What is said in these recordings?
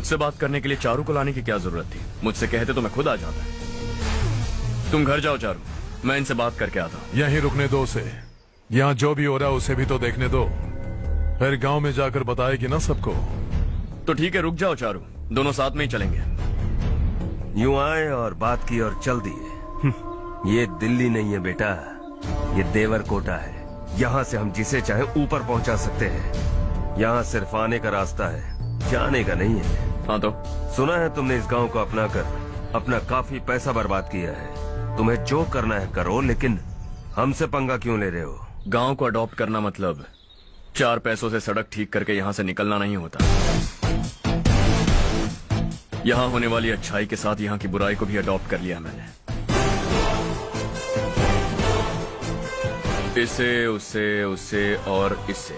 मुझसे बात करने के लिए चारू को लाने की क्या जरूरत थी? मुझसे कहते तो मैं खुद आ जाता। तुम घर जाओ चारू, मैं इनसे बात करके आता हूँ। यहीं रुकने दो उसे। यहाँ जो भी हो रहा है उसे भी तो देखने दो, फिर गांव में जाकर बताएगी ना सबको। तो ठीक है, रुक जाओ चारू, दोनों साथ में ही चलेंगे। यूं आए और बात की और चल दिए। ये दिल्ली नहीं है बेटा, ये देवरकोटा है। यहाँ से हम जिसे चाहे ऊपर पहुँचा सकते हैं। यहाँ सिर्फ आने का रास्ता है, जाने का नहीं है। हाँ तो सुना है तुमने इस गांव को अपना कर अपना काफी पैसा बर्बाद किया है। तुम्हें जो करना है करो, लेकिन हमसे पंगा क्यों ले रहे हो? गांव को अडॉप्ट करना मतलब 4 पैसों से सड़क ठीक करके यहाँ से निकलना नहीं होता। यहाँ होने वाली अच्छाई के साथ यहाँ की बुराई को भी अडॉप्ट कर लिया मैंने। इसे, उसे, उसे और इससे,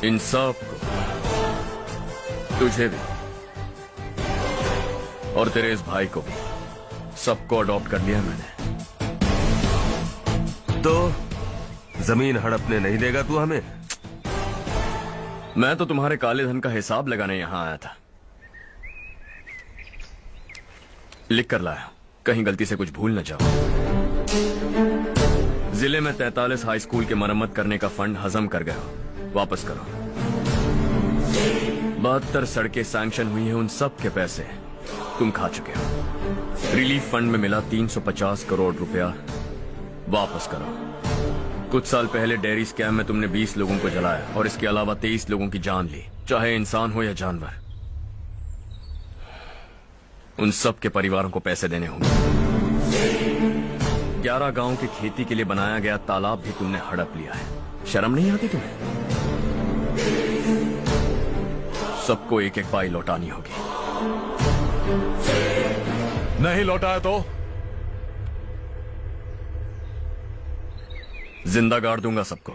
इन सब को, तुझे भी और तेरे इस भाई को भी, सबको अडॉप्ट कर लिया मैंने। तो जमीन हड़पने नहीं देगा तू हमें? मैं तो तुम्हारे काले धन का हिसाब लगाने यहाँ आया था। लिख कर लाया, कहीं गलती से कुछ भूल न जाओ। जिले में 43 हाई स्कूल के मरम्मत करने का फंड हजम कर गए हो, वापस करो। 72 सड़कें सैंक्शन हुई हैं, उन सब के पैसे तुम खा चुके हो। रिलीफ फंड में मिला 350 करोड़ रुपया, वापस करो। कुछ साल पहले डेयरी स्कैम में तुमने 20 लोगों को जलाया और इसके अलावा 23 लोगों की जान ली, चाहे इंसान हो या जानवर। उन सब के परिवारों को पैसे देने होंगे। 11 गांव की खेती के लिए बनाया गया तालाब भी तुमने हड़प लिया है। शर्म नहीं आती तुम्हें? सबको एक एक पाई लौटानी होगी। नहीं लौटाया तो जिंदा गाड़ दूंगा सबको।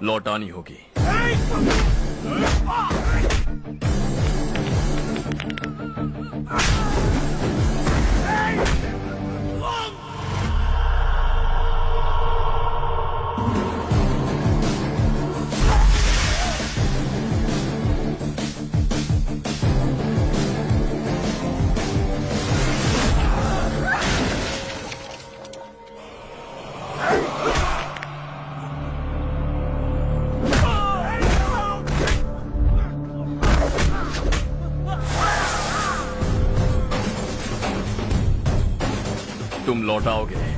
लौटानी होगी। तुम लौटाओगे।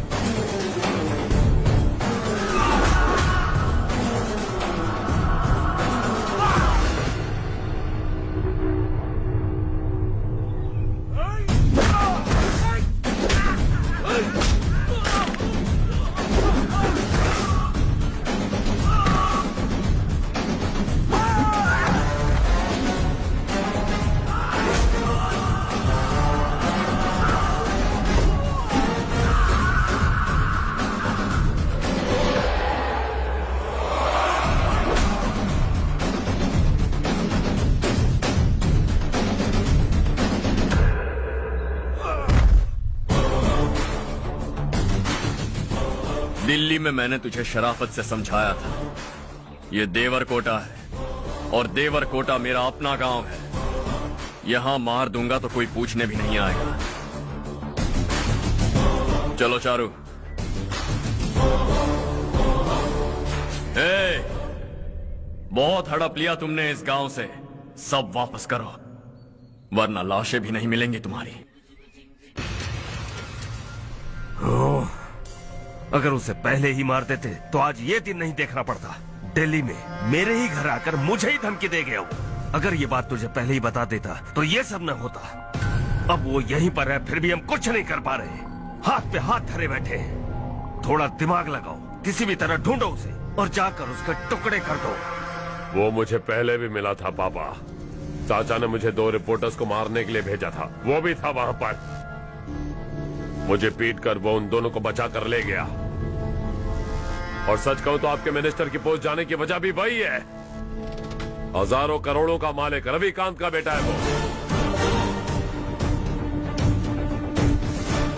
दिल्ली में मैंने तुझे शराफत से समझाया था, ये देवरकोटा है और देवरकोटा मेरा अपना गांव है। यहां मार दूंगा तो कोई पूछने भी नहीं आएगा। चलो चारू। बहुत हड़प लिया तुमने इस गांव से, सब वापस करो वरना लाशें भी नहीं मिलेंगी तुम्हारी। अगर उसे पहले ही मार देते तो आज ये दिन नहीं देखना पड़ता। दिल्ली में मेरे ही घर आकर मुझे ही धमकी दे गया वो। अगर ये बात तुझे पहले ही बता देता तो ये सब न होता। अब वो यहीं पर है, फिर भी हम कुछ नहीं कर पा रहे। हाथ पे हाथ धरे बैठे हैं। थोड़ा दिमाग लगाओ, किसी भी तरह ढूंढो उसे और जाकर उसके टुकड़े कर दो। वो मुझे पहले भी मिला था पापा, चाचा ने मुझे 2 रिपोर्टर्स को मारने के लिए भेजा था, वो भी था वहां पर। मुझे पीट कर वो उन दोनों को बचा कर ले गया। और सच कहूं तो आपके मिनिस्टर की पोस्ट जाने की वजह भी वही है। हजारों करोड़ों का मालिक रविकांत का बेटा है वो।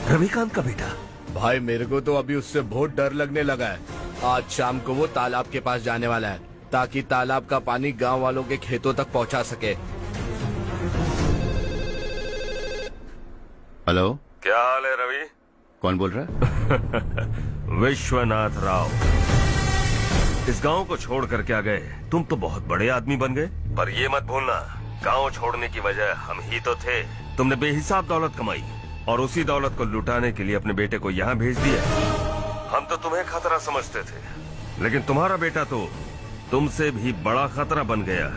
रविकांत का बेटा? भाई मेरे को तो अभी उससे बहुत डर लगने लगा है। आज शाम को वो तालाब के पास जाने वाला है ताकि तालाब का पानी गांव वालों के खेतों तक पहुंचा सके। हेलो, क्या हाल है रवि? कौन बोल रहा है? विश्वनाथ राव। इस गांव को छोड़ कर क्या गए? तुम तो बहुत बड़े आदमी बन गए, पर ये मत भूलना, गांव छोड़ने की वजह हम ही तो थे। तुमने बेहिसाब दौलत कमाई और उसी दौलत को लुटाने के लिए अपने बेटे को यहाँ भेज दिया। हम तो तुम्हें खतरा समझते थे, लेकिन तुम्हारा बेटा तो तुमसे भी बड़ा खतरा बन गया।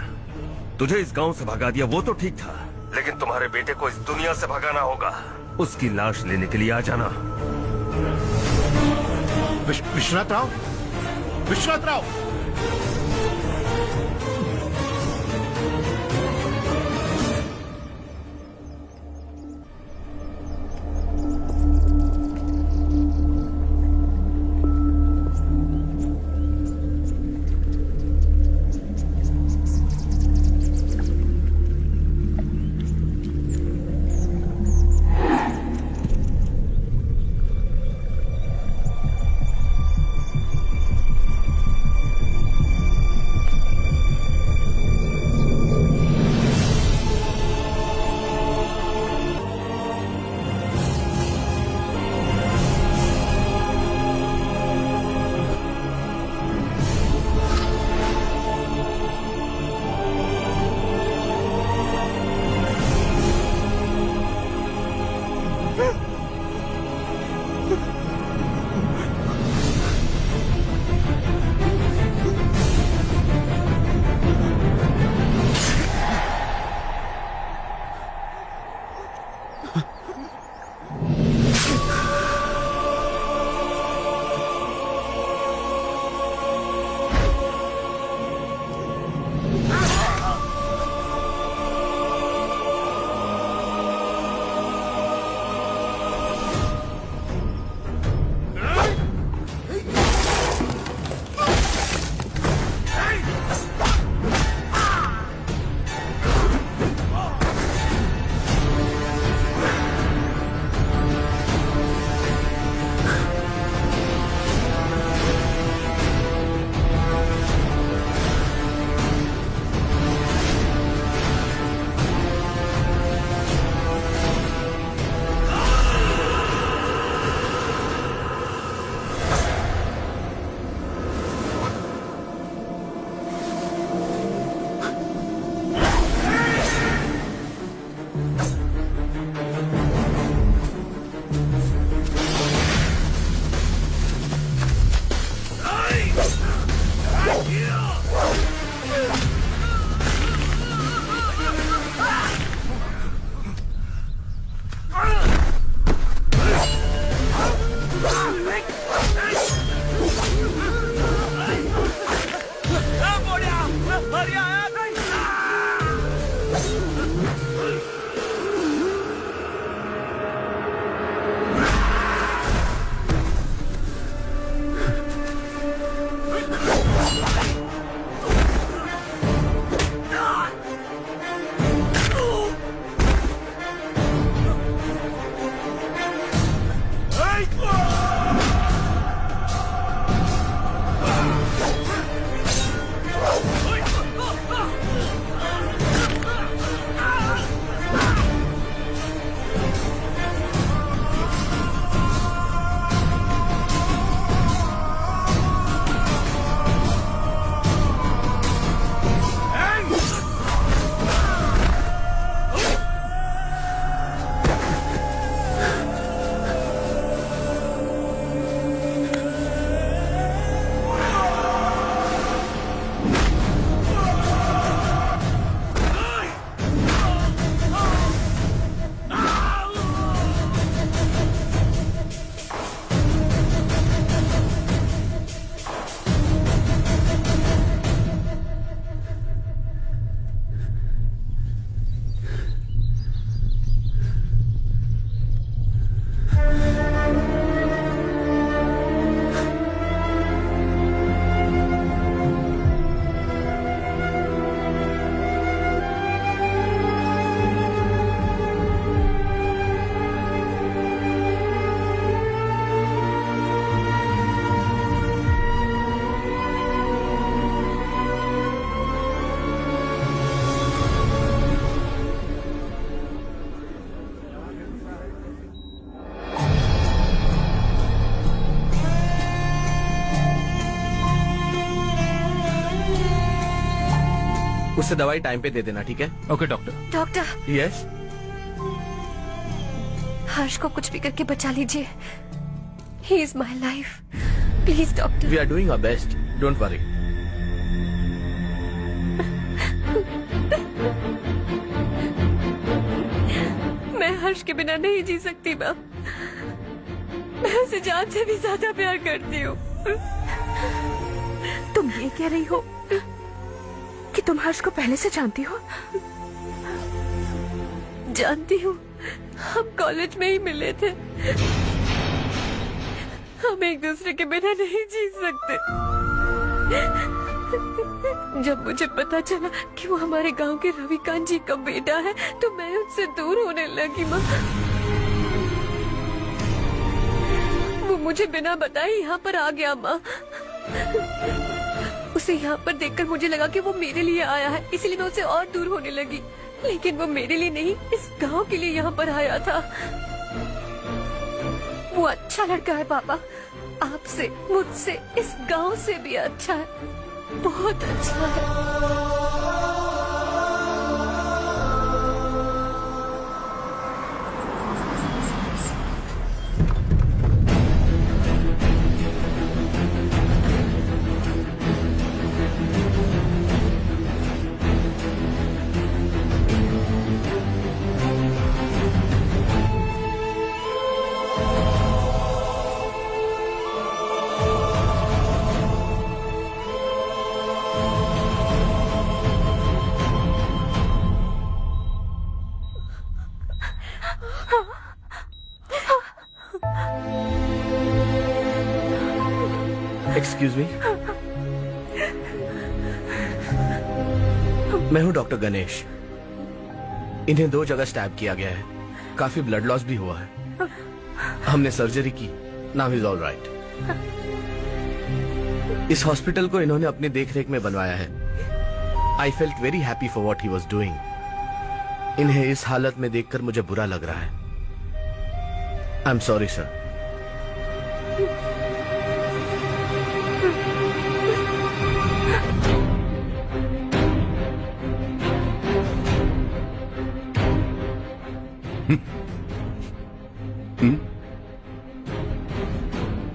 तुझे इस गांव से भगा दिया वो तो ठीक था, लेकिन तुम्हारे बेटे को इस दुनिया से भगाना होगा। उसकी लाश लेने के लिए आ जाना। विश्वनाथ राव, विश्वनाथ राव! उससे दवाई टाइम पे दे देना, ठीक है? Okay doctor. Doctor, yes. Harsh को कुछ भी करके बचा लीजिए। He is my life. Please doctor. We are doing our best, don't worry. मैं हर्ष के बिना नहीं जी सकती मैम। मैं उसे जान से भी ज्यादा प्यार करती हूँ। तुम ये कह रही हो कि तुम हर्ष को पहले से जानती हो? जानती हूँ, हम कॉलेज में ही मिले थे। हम एक दूसरे के बिना नहीं जी सकते। जब मुझे पता चला कि वो हमारे गांव के रविकांत जी का बेटा है तो मैं उससे दूर होने लगी माँ। वो मुझे बिना बताए यहाँ पर आ गया माँ। उसे यहाँ पर देखकर मुझे लगा कि वो मेरे लिए आया है, इसलिए मैं उससे और दूर होने लगी। लेकिन वो मेरे लिए नहीं, इस गांव के लिए यहाँ पर आया था। वो अच्छा लड़का है पापा, आपसे, मुझसे, इस गांव से भी अच्छा है, बहुत अच्छा है। एक्सक्यूज मी, मैं हूं डॉक्टर गणेश। इन्हें 2 जगह स्टैब किया गया है, काफी ब्लड लॉस भी हुआ है। हमने सर्जरी की, नाउ इज ऑल राइट। इस हॉस्पिटल को इन्होंने अपनी देखरेख में बनवाया है। I felt very happy for what he was doing. इन्हें इस हालत में देखकर मुझे बुरा लग रहा है। I am sorry sir.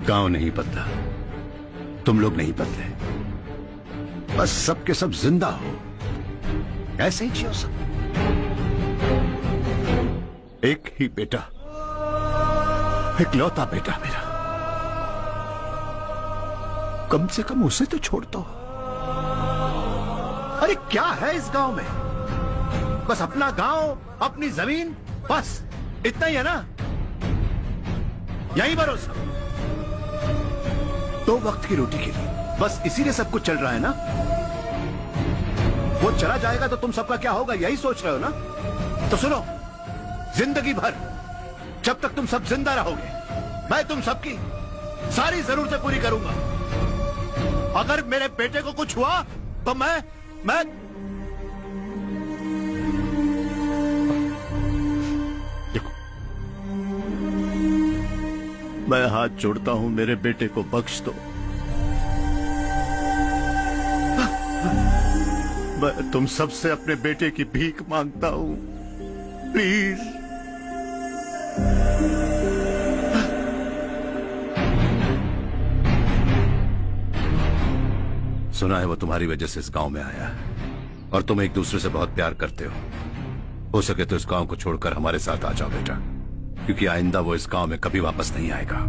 गांव नहीं बदला, तुम लोग नहीं बदले, बस सबके सब जिंदा हो, ऐसे ही जियो सब। एक ही बेटा, इकलौता बेटा मेरा, कम से कम उसे तो छोड़ दो। अरे क्या है इस गांव में? बस अपना गांव, अपनी जमीन, बस इतना ही है ना? यही भरोसा, 2 वक्त की रोटी के लिए, बस इसीलिए सब कुछ चल रहा है ना? वो चला जाएगा तो तुम सबका क्या होगा, यही सोच रहे हो ना? तो सुनो, जिंदगी भर जब तक तुम सब जिंदा रहोगे, मैं तुम सबकी सारी जरूरतें पूरी करूंगा। अगर मेरे बेटे को कुछ हुआ तो मैं देखो, मैं हाथ जोड़ता हूं, मेरे बेटे को बख्श दो। मैं तुम सबसे अपने बेटे की भीख मांगता हूं, प्लीज। सुना है वो तुम्हारी वजह से इस गांव में आया है और तुम एक दूसरे से बहुत प्यार करते हो सके तो इस गांव को छोड़कर हमारे साथ आ जाओ बेटा, क्योंकि आइंदा वो इस गांव में कभी वापस नहीं आएगा।